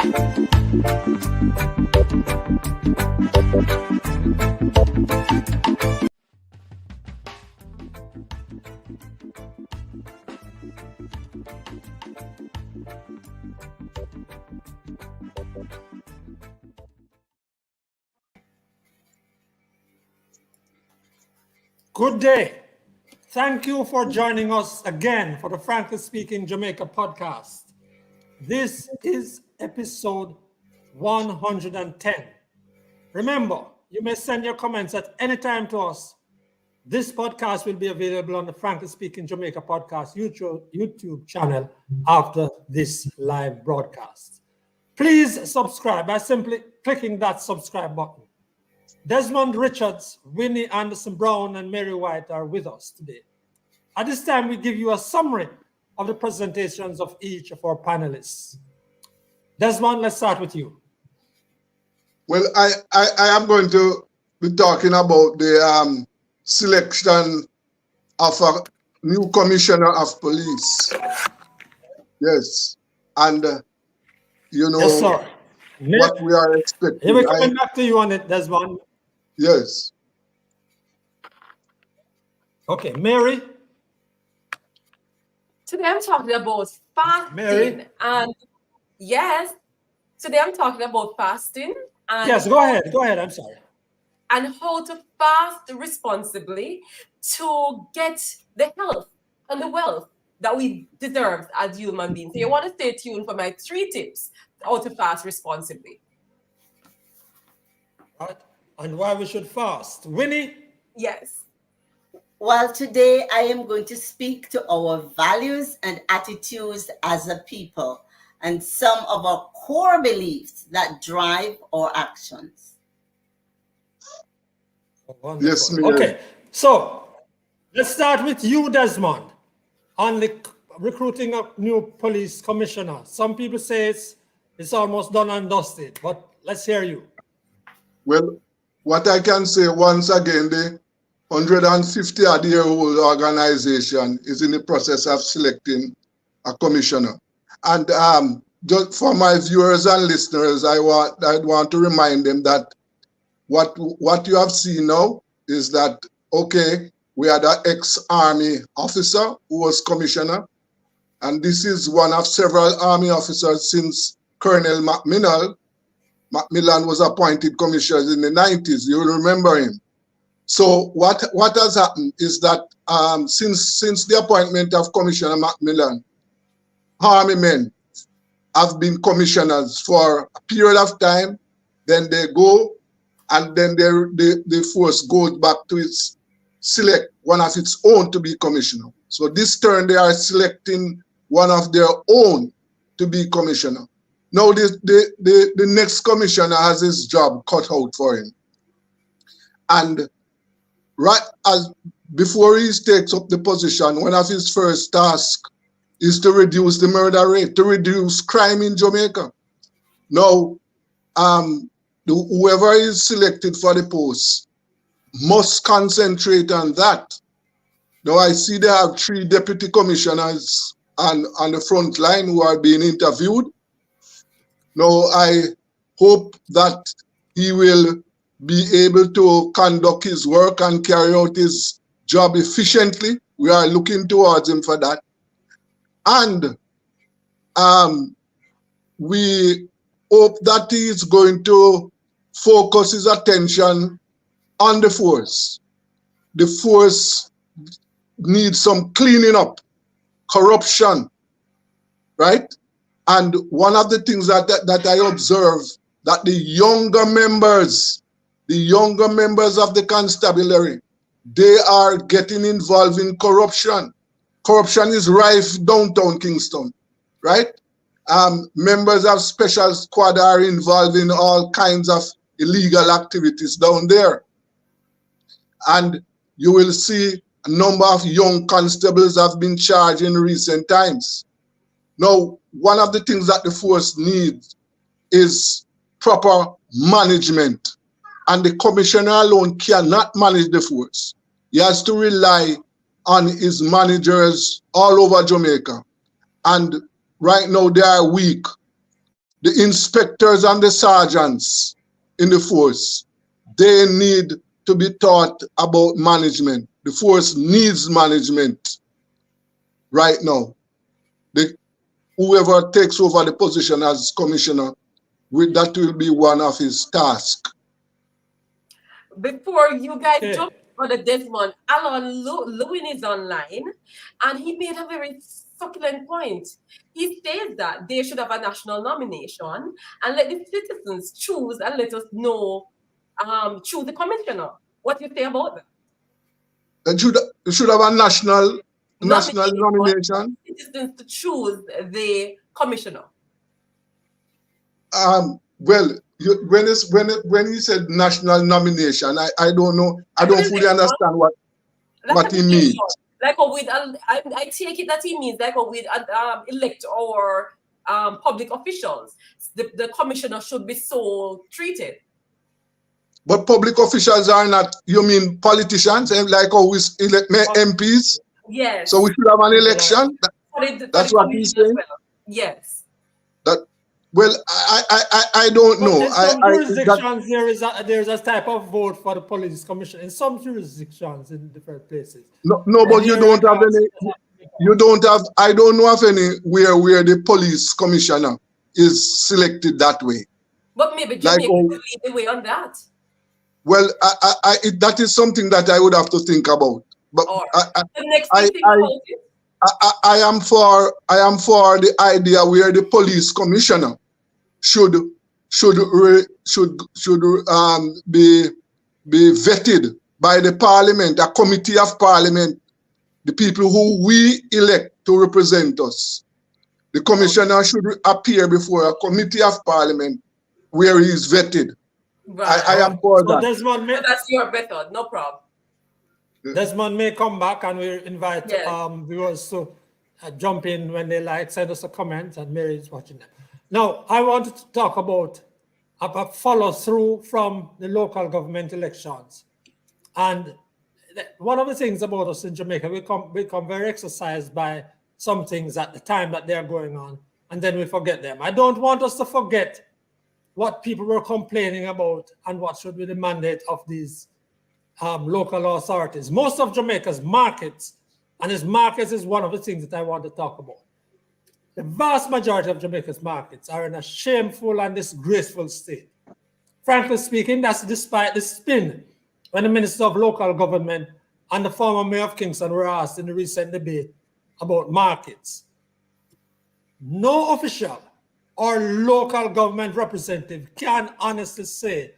Good day. Thank you for joining us again for the Frankly Speaking Jamaica podcast. This is episode 110. Remember, you may send your comments at any time to us. This podcast will be available on the Frankly Speaking Jamaica podcast YouTube channel after this live broadcast. Please subscribe by simply clicking that subscribe button. Desmond Richards, Winnie Anderson Brown, and Mary White are with us today. At this time, we give you a summary of the presentations of each of our panelists. Desmond, let's start with you. Well, I am going to be talking about the selection of a new commissioner of police. Yes, and you know, yes, sir. What we are expecting. We're coming back to you on it, Desmond. Yes. Okay, Mary. Today I'm talking about fasting. Mary? And yes, today I'm talking about fasting. And yes, go ahead, I'm sorry. And how to fast responsibly to get the health and the wealth that we deserve as human beings. So you want to stay tuned for my 3 tips how to fast responsibly. Right. And why we should fast. Winnie? Yes. Well, today I am going to speak to our values and attitudes as a people and some of our core beliefs that drive our actions. Oh, yes, ma'am. Okay, so let's start with you, Desmond, on the recruiting a new police commissioner. Some people say it's almost done and dusted, but let's hear you. Well, what I can say once again, the 150-year-old organization is in the process of selecting a commissioner. And just for my viewers and listeners, I want to remind them that what you have seen now is that, okay, we had an ex-army officer who was commissioner, and this is one of several army officers since Colonel Macmillan was appointed commissioner in the 90s. You will remember him. So what has happened is that since the appointment of Commissioner Macmillan, army men have been commissioners for a period of time, then they go, and then the force goes back to select one of its own to be commissioner. So this turn they are selecting one of their own to be commissioner. Now the next commissioner has his job cut out for him. And right as before he takes up the position, one of his first tasks is to reduce the murder rate, to reduce crime in Jamaica. Now, whoever is selected for the post must concentrate on that. Now, I see they have 3 deputy commissioners on the front line who are being interviewed. Now, I hope that he will be able to conduct his work and carry out his job efficiently. We are looking towards him for that. And we hope that he is going to focus his attention on the force. The force needs some cleaning up, corruption, right? And one of the things that I observe, that the younger members of the constabulary, they are getting involved in corruption. Corruption is rife downtown Kingston, right? Members of special squad are involved in all kinds of illegal activities down there. And you will see a number of young constables have been charged in recent times. Now, one of the things that the force needs is proper management. And the commissioner alone cannot manage the force. He has to rely on his managers all over Jamaica. And right now they are weak. the inspectors and the sergeants in the force, they need to be taught about management. The force needs management right now. Whoever takes over the position as commissioner, that will be one of his tasks. Before you guys jump on the Desmond, Alan Lewin is online, and he made a very succulent point. He says that they should have a national nomination and let the citizens choose and let us know, choose the commissioner. What do you say about that? And should have a national nomination. Citizens to choose the commissioner. Well, when he said national nomination, I don't know. I don't fully understand what he means. Like with, I take it that he means like with elect or public officials, the commissioner should be so treated. But public officials are not, you mean politicians, like how we elect MPs? Yes. So we should have an election? That's what he's saying? Well. Yes. Well, I don't know. In some jurisdictions, there's a type of vote for the police commission. In some jurisdictions, in different places. No, but you don't have any. You don't have. I don't know of any where the police commissioner is selected that way. But maybe Jamaica could lead the way on that. Well, that is something that I would have to think about. But I am for the idea where the police commissioner should be vetted by the parliament, a committee of parliament, the people who we elect to represent us. The commissioner should appear before a committee of parliament where he is vetted. Right. I am for that. Desmond that's your method, no problem. Desmond may come back, and we invite viewers to jump in when they like, send us a comment, and Mary is watching them. Now, I wanted to talk about a follow-through from the local government elections. And one of the things about us in Jamaica, we become very exercised by some things at the time that they're going on, and then we forget them. I don't want us to forget what people were complaining about and what should be the mandate of these local authorities. Most of Jamaica's markets, and its markets is one of the things that I want to talk about. The vast majority of Jamaica's markets are in a shameful and disgraceful state. Frankly speaking, that's despite the spin when the Minister of Local Government and the former Mayor of Kingston were asked in the recent debate about markets. No official or local government representative can honestly say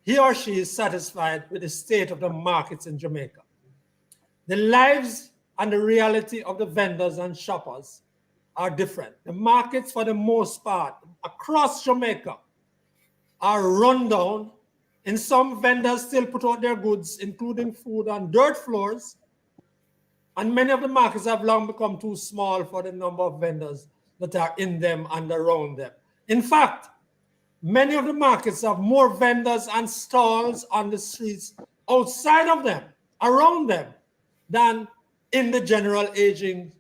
he or she is satisfied with the state of the markets in Jamaica. The lives and the reality of the vendors and shoppers are different. The markets, for the most part, across Jamaica are run down. And some vendors still put out their goods, including food, on dirt floors. And many of the markets have long become too small for the number of vendors that are in them and around them. In fact, many of the markets have more vendors and stalls on the streets outside of them, around them, than in the general aging,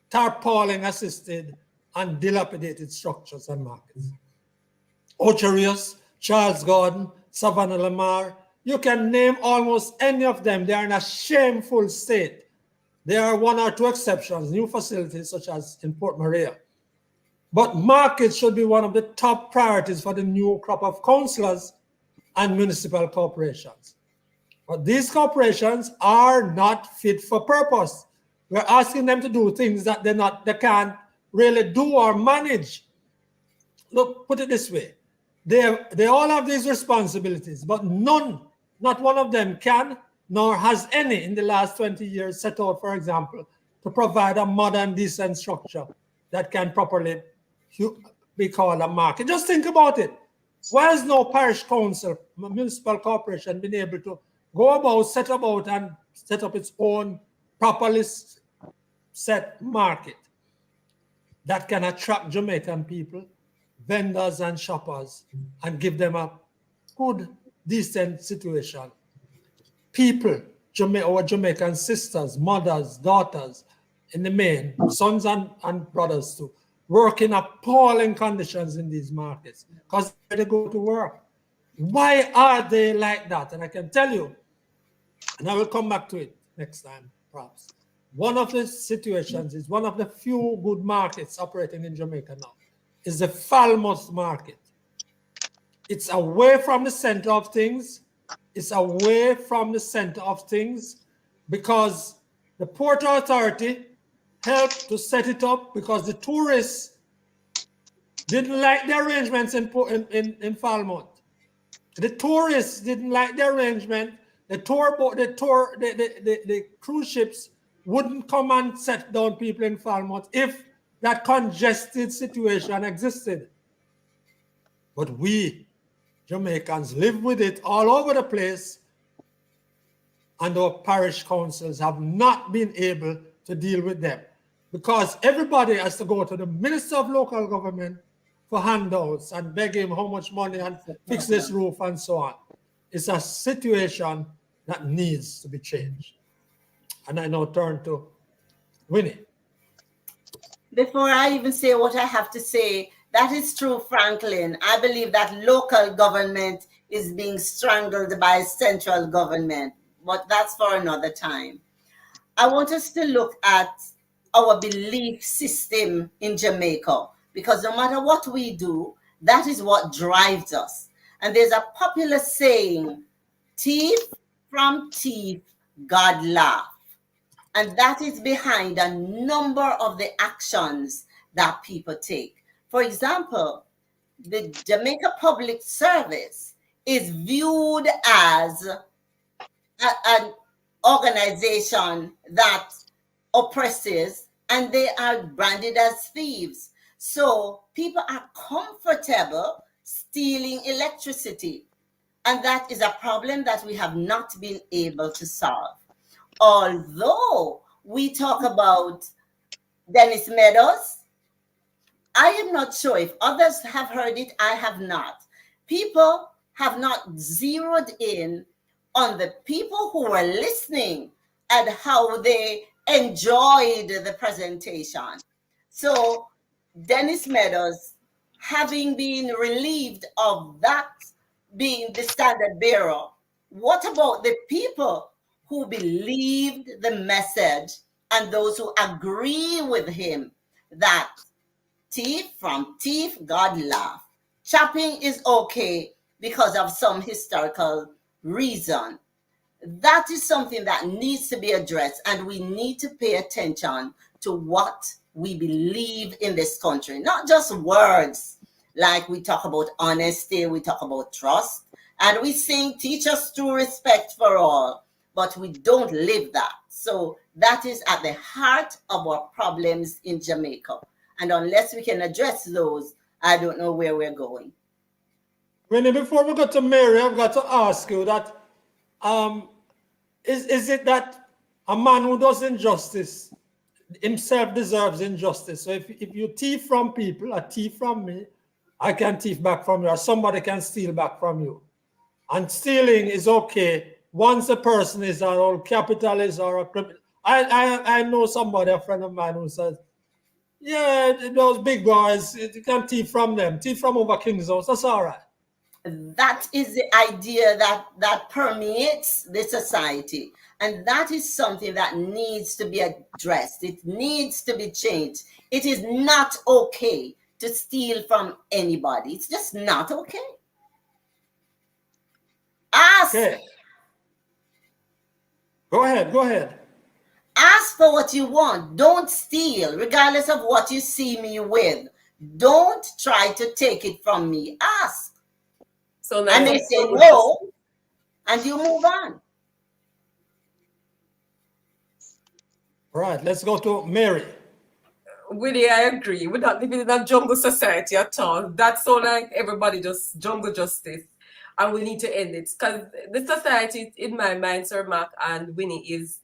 tarpaulin assisted and dilapidated structures and markets. Ocherius, Charles Gordon, Savannah Lamar, you can name almost any of them. They are in a shameful state. There are one or two exceptions, new facilities such as in Port Maria. But markets should be one of the top priorities for the new crop of councillors and municipal corporations. But these corporations are not fit for purpose. We're asking them to do things that they can't really do or manage. Look, put it this way. They all have these responsibilities, but not one of them can, nor has any in the last 20 years set out, for example, to provide a modern, decent structure that can properly be called a market. Just think about it. Why has no parish council, municipal corporation been able to go about, set up its own properly set market that can attract Jamaican people, vendors and shoppers, and give them a good, decent situation? People, our Jamaican sisters, mothers, daughters, in the main, sons and brothers too, work in appalling conditions in these markets because they go to work. Why are they like that? And I can tell you, and I will come back to it next time, perhaps. One of the situations is one of the few good markets operating in Jamaica now is the Falmouth market. It's away from the center of things. It's away from the center of things because the Port Authority helped to set it up because the tourists didn't like the arrangements in Falmouth. The tourists didn't like the arrangement. The cruise ships wouldn't come and set down people in Falmouth if that congested situation existed. But we Jamaicans live with it all over the place, and our parish councils have not been able to deal with them because everybody has to go to the Minister of Local Government for handouts and beg him how much money and fix this roof and so on. It's a situation that needs to be changed. And I now turn to Winnie. Before I even say what I have to say, that is true, Franklin. I believe that local government is being strangled by central government, but that's for another time. I want us to look at our belief system in Jamaica, because no matter what we do, that is what drives us. And there's a popular saying, thief from thief, God laugh. And that is behind a number of the actions that people take. For example, the Jamaica Public Service is viewed as an organization that oppresses, and they are branded as thieves. So people are comfortable stealing electricity. And that is a problem that we have not been able to solve. Although we talk about Dennis Meadows, I am not sure if others have heard it. I have not. People have not zeroed in on the people who were listening and how they enjoyed the presentation. So Dennis Meadows, having been relieved of that being the standard bearer, what about the people who believed the message and those who agree with him that thief from thief, God laugh. Chopping is okay because of some historical reason. That is something that needs to be addressed, and we need to pay attention to what we believe in this country. Not just words, like we talk about honesty, we talk about trust, and we sing, teach us true respect for all, but we don't live that. So that is at the heart of our problems in Jamaica. And unless we can address those, I don't know where we're going. Winnie, before we go to Mary, I've got to ask you that, is it that a man who does injustice himself deserves injustice? So if you thief from people, a thief from me, I can thief back from you, or somebody can steal back from you. And stealing is okay once a person is an old capitalist or a criminal. I know somebody, a friend of mine, who says, yeah, those big boys, you can thief from them. Thief from over King's House, that's all right. That is the idea that permeates the society. And that is something that needs to be addressed. It needs to be changed. It is not okay to steal from anybody. It's just not okay. Ask. Okay. Go ahead. Ask for what you want. Don't steal, regardless of what you see me with. Don't try to take it from me. Ask. So and they say no, and you move on. All right, let's go to Mary. Winnie, I agree. We're not living in a jungle society at all. That's so like everybody just jungle justice. And we need to end it. Because the society, in my mind, Sir Mark and Winnie, is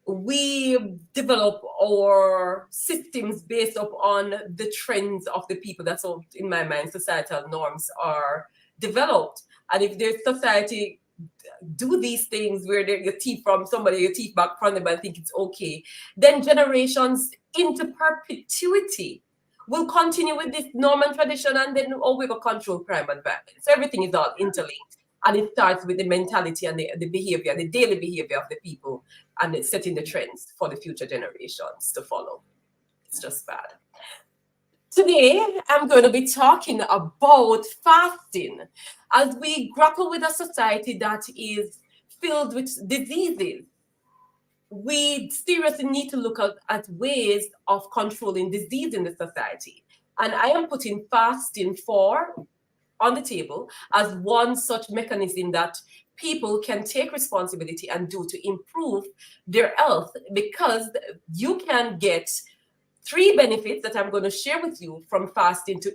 we develop our systems based upon the trends of the people. That's all, in my mind, societal norms are developed. And if there's society do these things where you thief from somebody, you thief back from them, and think it's okay, then generations into perpetuity we'll continue with this normal tradition, and then we will control crime and violence. So everything is all interlinked. And it starts with the mentality and the behavior, the daily behavior of the people, and it's setting the trends for the future generations to follow. It's just bad. Today, I'm going to be talking about fasting as we grapple with a society that is filled with diseases. We seriously need to look at ways of controlling disease in the society. And I am putting fasting on the table as one such mechanism that people can take responsibility and do to improve their health, because you can get 3 benefits that I'm going to share with you from fasting to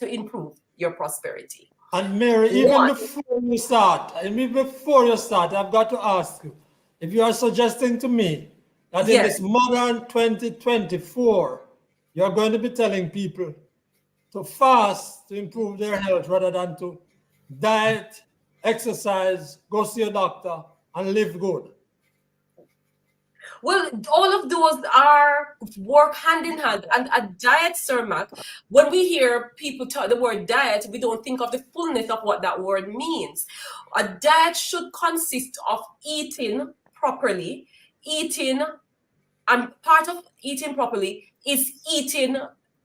improve your prosperity. And Mary, even before you start, I've got to ask you, if you are suggesting to me that in this modern 2024, you're going to be telling people to fast to improve their health rather than to diet, exercise, go see a doctor, and live good. Well, all of those work hand in hand. And a diet, Sir Mac, when we hear people talk the word diet, we don't think of the fullness of what that word means. A diet should consist of eating properly, and part of eating properly is eating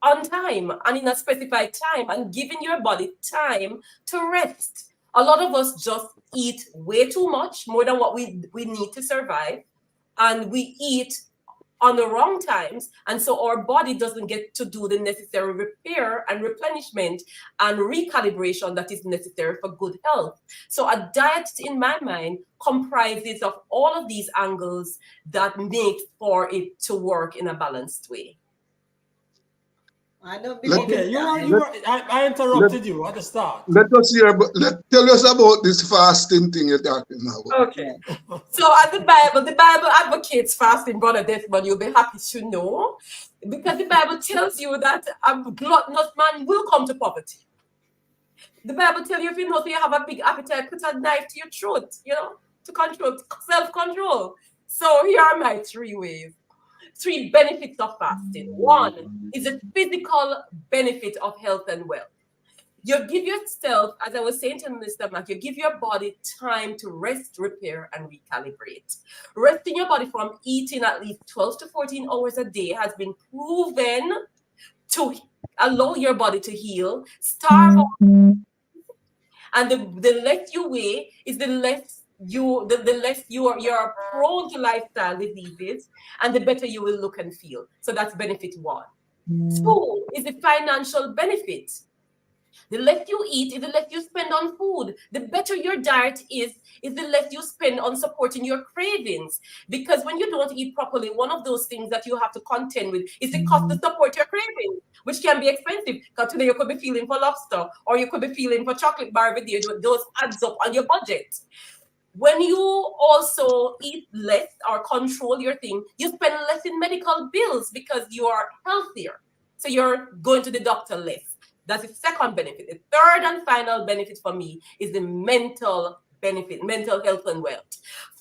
on time and in a specified time, and giving your body time to rest. A lot of us just eat way too much, more than what we need to survive, and we eat on the wrong times, and so our body doesn't get to do the necessary repair and replenishment and recalibration that is necessary for good health. So a diet, in my mind, comprises of all of these angles that make for it to work in a balanced way. I don't believe I interrupted you at the start. Tell us about this fasting thing you're talking about. Okay. So as the Bible advocates fasting, Brother Desmond, you'll be happy to know, because the Bible tells you that a gluttonous man will come to poverty. The Bible tells you, if you know you have a big appetite, put a knife to your throat, to control, self-control. So here are my 3 ways. 3 benefits of fasting. 1 is a physical benefit of health and wealth. You give yourself, as I was saying to Mr. Mac, you give your body time to rest, repair, and recalibrate. Resting your body from eating at least 12 to 14 hours a day has been proven to allow your body to heal, starve, and the less you weigh is the less you are prone to lifestyle diseases, and the better you will look and feel. So that's benefit 1. 2 is the financial benefit. The less you eat is the less you spend on food. The better your diet is the less you spend on supporting your cravings. Because when you don't eat properly, one of those things that you have to contend with is the cost to support your cravings, which can be expensive. Because today you could be feeling for lobster, or you could be feeling for chocolate bar every day. Those adds up on your budget. When you also eat less or control your thing, you spend less in medical bills because you are healthier. So you're going to the doctor less. That's the second benefit. The third and final benefit for me is the mental benefit, mental health and wealth.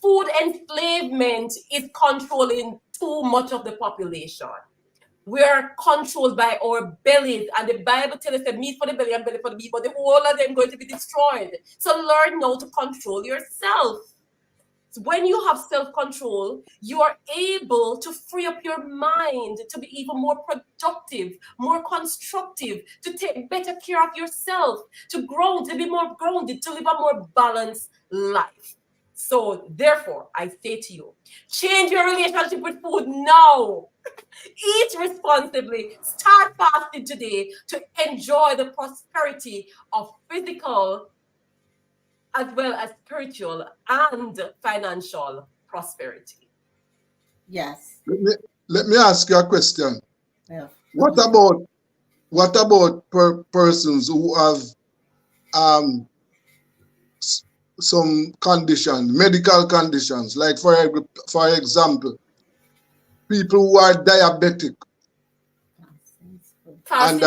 Food enslavement is controlling too much of the population. We are controlled by our bellies, and the Bible tells us that meat for the belly and belly for the beast, but the whole of them going to be destroyed. So learn now to control yourself. So when you have self-control, you are able to free up your mind to be even more productive, more constructive, to take better care of yourself, to grow, to be more grounded, to live a more balanced life. So therefore, I say to you, change your relationship with food now. Eat responsibly. Start fasting today to enjoy the prosperity of physical as well as spiritual and financial prosperity. Yes. Let me ask you a question. Yeah. What about persons who have some medical conditions, like for example, people who are diabetic, and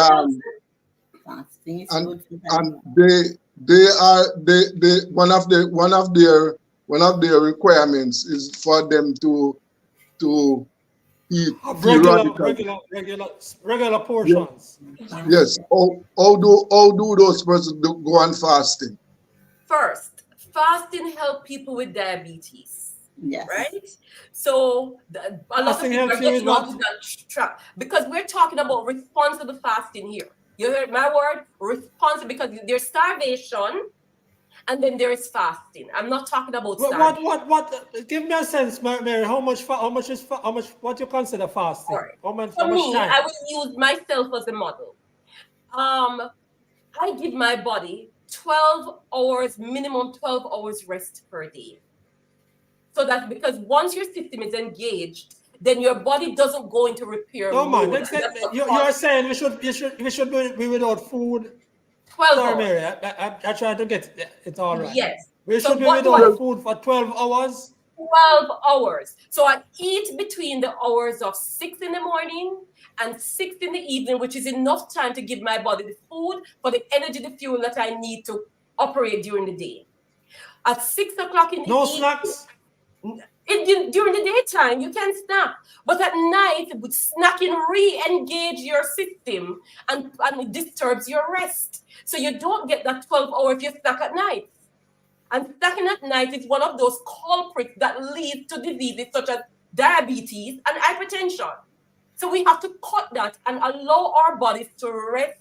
one of their requirements is for them to eat Of periodically. regular portions. Yes. How do those persons go on fasting? First, fasting help people with diabetes, Yes. right? So a lot of Fasting people are helps you with getting onto what? that trap because we're talking about responsible fasting here. You heard my word, responsible, because there's starvation and then there is fasting. I'm not talking about starvation. What? Give me a sense, Mary. What you consider fasting? All right. How For much me, time? I will use myself as a model. I give my body 12 hours, minimum 12 hours rest per day. So that because once your system is engaged, then your body doesn't go into repair No man, mode. And that's what you are causes saying we should be without food. 12 Sorry, hours. Mary. I try to get it all right. Yes. We So should be what do I without food for 12 hours. 12 hours. So I eat between the hours of 6 in the morning and 6 in the evening, which is enough time to give my body the food for the energy, the fuel that I need to operate during the day. At 6 o'clock in the No evening, snacks. during the daytime, you can snack. But at night, snacking re-engage your system and it disturbs your rest. So you don't get that 12 hours if you snack at night. And snacking at night is one of those culprits that leads to diseases such as diabetes and hypertension. So we have to cut that and allow our bodies to rest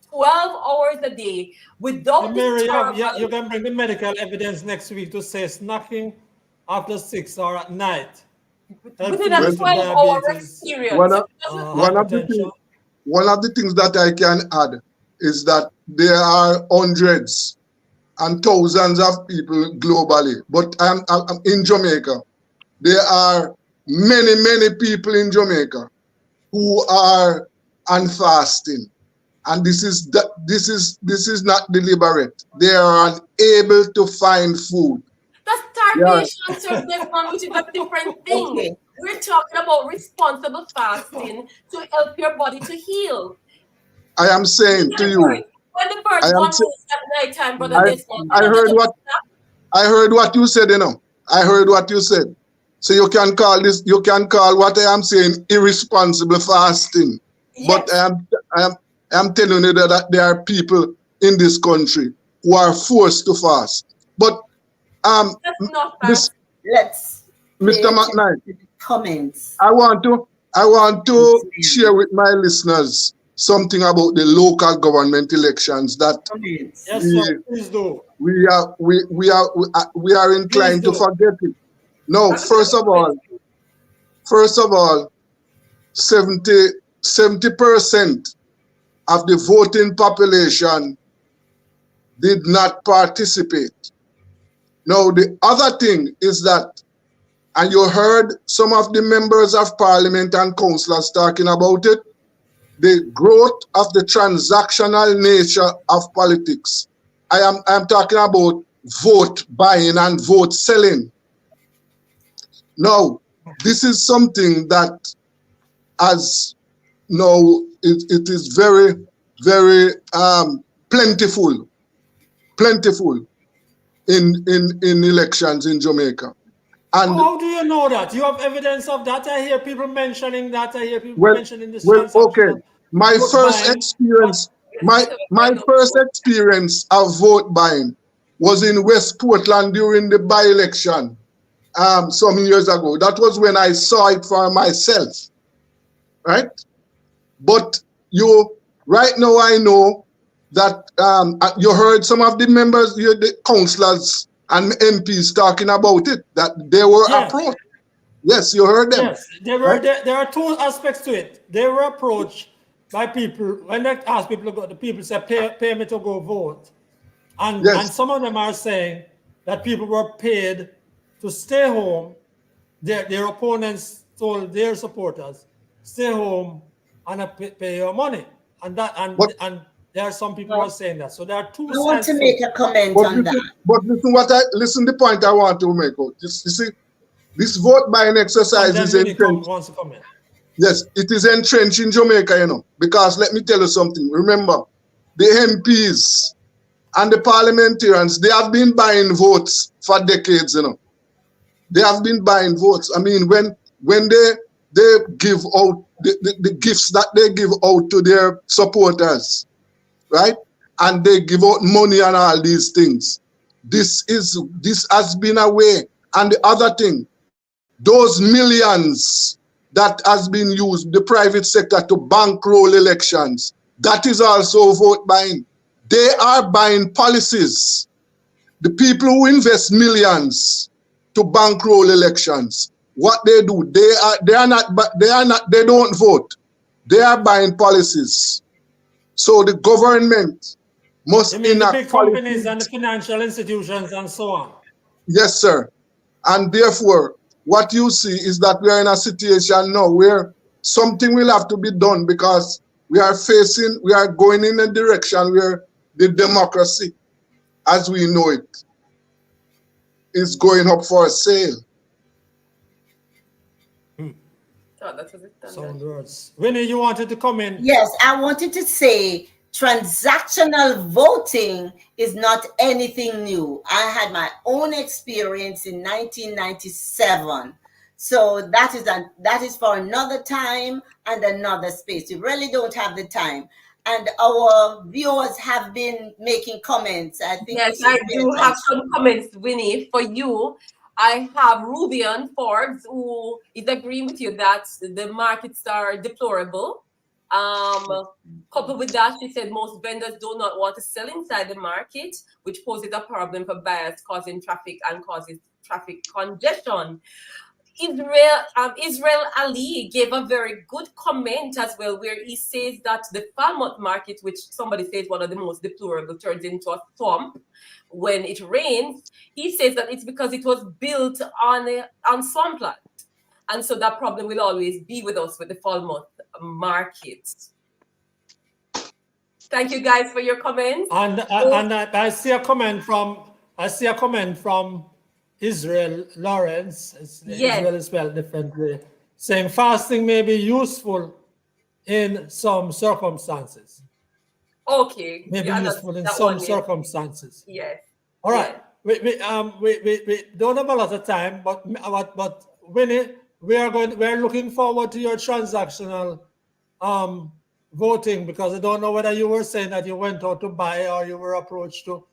12 hours a day without Mary, disturbance. you can bring the medical evidence next week to say snacking after 6 or at night help Within to a lead to 12-hour rest diabetes, period. One So of, it doesn't one of the hypertension. things, one of the things that I can add is that there are hundreds and thousands of people globally, but I'm in Jamaica. There are many people in Jamaica who are on fasting, and this is not deliberate. They are unable to find food. That's Yeah, starvation, Sir Desmond, which is a different thing. Okay. We're talking about responsible fasting to help your body to heal. I am saying to you, When the birds I go am on roost at night time, Brother I Desmond, I you know, heard they what I heard what you said, I heard what you said. So you can call what I am saying irresponsible fasting. But yes, I am telling you that there are people in this country who are forced to fast. But that's not this fast. Let's pay Mr. attention McKnight, to the comments. I want to share with my listeners something about the local government elections that Comments. Yes, sir. Please do. we are inclined to forget it. No, I'm gonna comment. first of all, 70% of the voting population did not participate. Now, the other thing is that, and you heard some of the members of parliament and councillors talking about it, the growth of the transactional nature of politics. I am talking about vote buying and vote selling. Now, this is something that, as now, it is very plentiful in elections in Jamaica. And How do you know that? You have evidence of that? I hear people mentioning that. I hear people well, mentioning this okay. transactional My vote first buying. experience, my first experience of vote buying was in West Portland during the by-election some years ago. That was when I saw it for myself, right? But right now I know that you heard some of the members, the councillors and MPs talking about it, that they were Yes. approached. Yes, you heard them. Yes, right? there are two aspects to it. They were approached by people when they ask people to go. The people say, "Pay me to go vote," and Yes. some of them are saying that people were paid to stay home. Their opponents told their supporters, "Stay home and pay your money," and there are some people who are saying that. So there are two I want sides to to make it. a comment on that. But listen the point I want to make out. You see, this vote buying exercise And then is Winnie entrenched. wants to come in. Yes, it is entrenched in Jamaica, because let me tell you something. Remember, the MPs and the parliamentarians, they have been buying votes for decades, They have been buying votes. I mean, when they give out the gifts that they give out to their supporters, right? And they give out money and all these things. This has been a way. And the other thing, those millions that has been used, the private sector, to bankroll elections, that is also vote buying. They are buying policies. The people who invest millions to bankroll elections, what they do, they don't vote. They are buying policies. So the government must You mean the enact big companies policies. and the financial institutions and so on? Yes, sir. And therefore, what you see is that we are in a situation now where something will have to be done, because we are going in a direction where the democracy, as we know it, is going up for sale. Oh, that was it. Sound words. Winnie, you wanted to come in? Yes, I wanted to say transactional voting is not anything new. I had my own experience in 1997. So that is for another time and another space. We really don't have the time. And our viewers have been making comments. I think yes, I do have some comments, Winnie, for you. I have Rubian Forbes, who is agreeing with you that the markets are deplorable. Coupled with that, she said most vendors do not want to sell inside the market, which poses a problem for buyers, causing traffic and causes traffic congestion. Israel Ali gave a very good comment as well, where he says that the Falmouth market, which somebody says one of the most deplorable, turns into a swamp when it rains. He says that it's because it was built on swampland, and so that problem will always be with us with the Falmouth market. Thank you guys for your comments. And I see a comment from Israel Lawrence. Yes. Israel is spelled differently, saying fasting may be useful in some circumstances. Okay. Maybe yeah, useful in that some one, yes. circumstances. Yes. All right. Yes. We don't have a lot of time, but Winnie, we're looking forward to your transactional voting, because I don't know whether you were saying that you went out to buy or you were approached to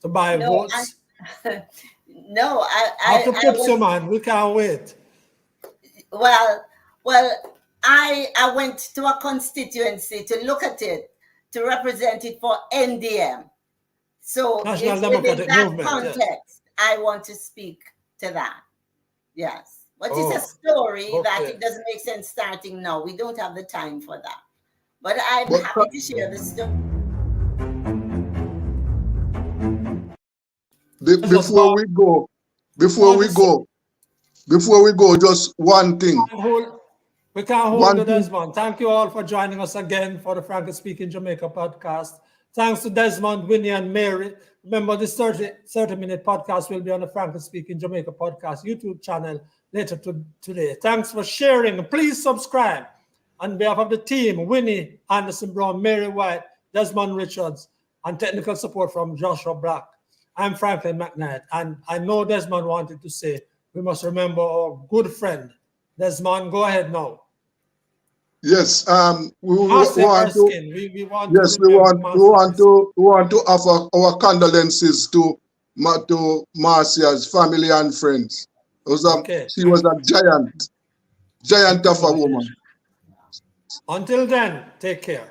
buy votes. I to put some on. We can't wait. Well, I went to a constituency to look at it, to represent it for NDM. So National it's Democratic within that Movement, context, yes. I want to speak to that. Yes. But Oh, it's a story that okay. it doesn't make sense starting now. We don't have the time for that. But I'm But- happy to share the story. Before we go, just one thing. We can't hold the Desmond. Thank you all for joining us again for the Frankly Speaking Jamaica podcast. Thanks to Desmond, Winnie, and Mary. Remember, this 30-minute podcast will be on the Frankly Speaking Jamaica podcast YouTube channel later today. Thanks for sharing. Please subscribe. On behalf of the team, Winnie Anderson Brown, Mary White, Desmond Richards, and technical support from Joshua Black, I'm Franklin McKnight. And I know Desmond wanted to say, we must remember our good friend. Desmond, go ahead now. Yes, we want to offer our condolences to Marcia's family and friends. She was a giant of a woman. Until then, take care.